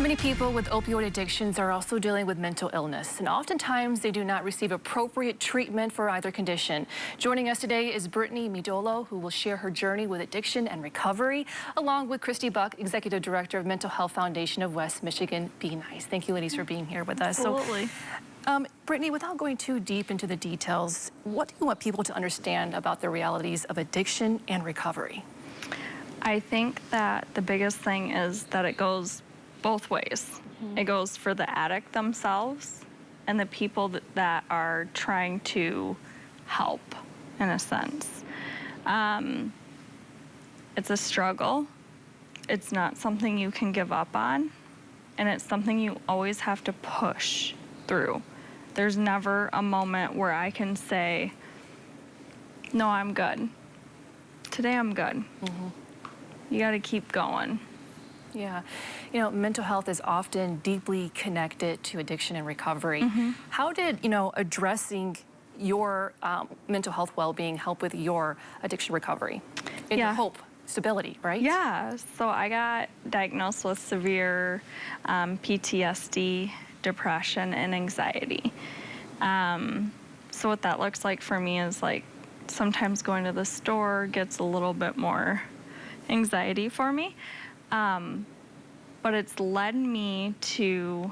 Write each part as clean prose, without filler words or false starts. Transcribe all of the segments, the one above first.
Many people with opioid addictions are also dealing with mental illness, and oftentimes they do not receive appropriate treatment for either condition. Joining us today is Brittany Midolo, who will share her journey with addiction and recovery, along with Christy Buck, Executive Director of Mental Health Foundation of West Michigan. Be nice. Thank you, ladies, for being here with us. Absolutely. Brittany, without going too deep into the details, what do you want people to understand about the realities of addiction and recovery? I think that the biggest thing is that it goes both ways. It goes for the addict themselves and the people that are trying to help, in a sense. It's a struggle. It's not something you can give up on, and it's something you always have to push through. There's never a moment where I can say, no, I'm good. Today I'm good. You gotta keep going. Yeah, you know, mental health is often deeply connected to addiction and recovery. How did, addressing your mental health well-being help with your addiction recovery? And your hope, stability, right? Yeah, so I got diagnosed with severe PTSD, depression, and anxiety. So what that looks like for me is like sometimes going to the store gets a little bit more anxiety for me. But it's led me to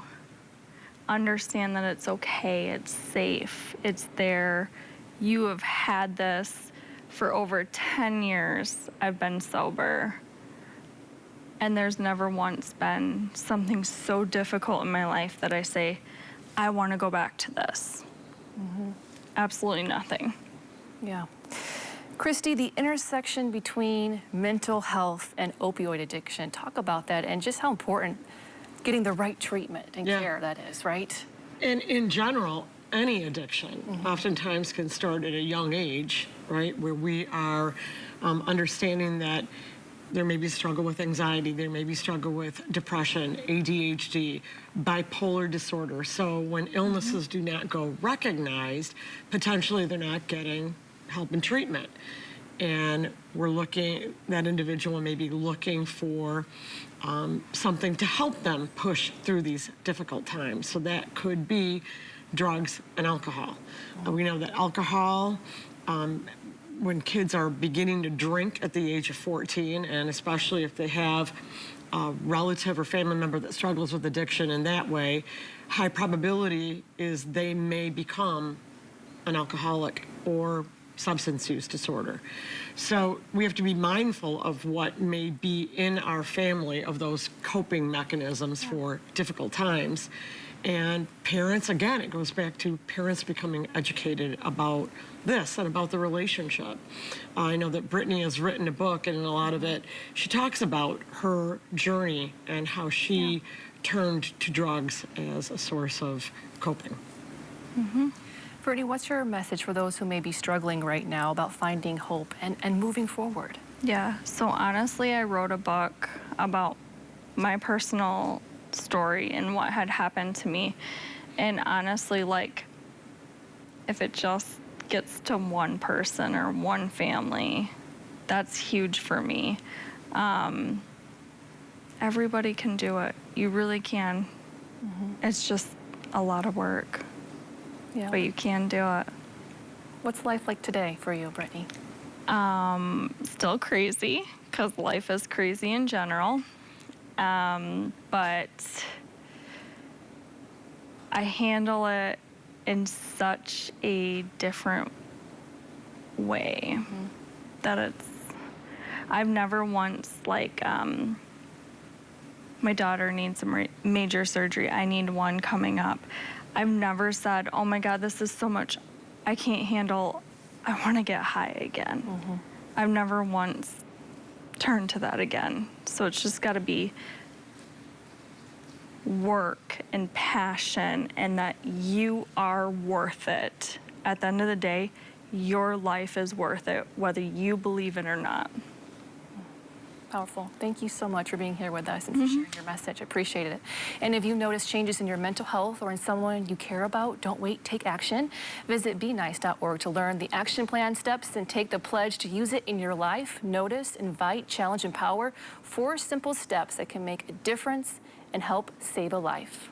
understand that it's okay, it's safe, it's there. You have had this for over 10 years. I've been sober. And there's never once been something so difficult in my life that I say, I want to go back to this. Absolutely nothing. Yeah. Christy, the intersection between mental health and opioid addiction, talk about that and just how important getting the right treatment and care that is, right? And in general, any addiction oftentimes can start at a young age, right? Where we are understanding that there may be struggle with anxiety, there may be struggle with depression, ADHD, bipolar disorder. So when illnesses do not go recognized, potentially they're not getting help and treatment. And we're looking, that individual may be looking for something to help them push through these difficult times. So that could be drugs and alcohol. We know that alcohol, when kids are beginning to drink at the age of 14, and especially if they have a relative or family member that struggles with addiction in that way, high probability is they may become an alcoholic or substance use disorder. So we have to be mindful of what may be in our family of those coping mechanisms for difficult times. And parents, again, it goes back to parents becoming educated about this and about the relationship. I know that Brittany has written a book, and in a lot of it, she talks about her journey and how she turned to drugs as a source of coping. Brittany, what's your message for those who may be struggling right now about finding hope and moving forward? Yeah, so honestly, I wrote a book about my personal story and what had happened to me. And honestly, like, if it just gets to one person or one family, that's huge for me. Everybody can do it. You really can. It's just a lot of work. But you can do it. What's life like today for you, Brittany? Still crazy, because life is crazy in general. But I handle it in such a different way that I've never once, like, my daughter needs some major surgery. I need one coming up. I've never said, oh my God, this is so much, I can't handle, I want to get high again. I've never once turned to that again. So it's just got to be work and passion, and that you are worth it. At the end of the day, your life is worth it, whether you believe it or not. Powerful. Thank you so much for being here with us and for sharing your message. I appreciate it. And if you notice changes in your mental health or in someone you care about, don't wait, take action. Visit BeNice.org to learn the action plan steps and take the pledge to use it in your life. Notice, invite, challenge, empower. 4 simple steps that can make a difference and help save a life.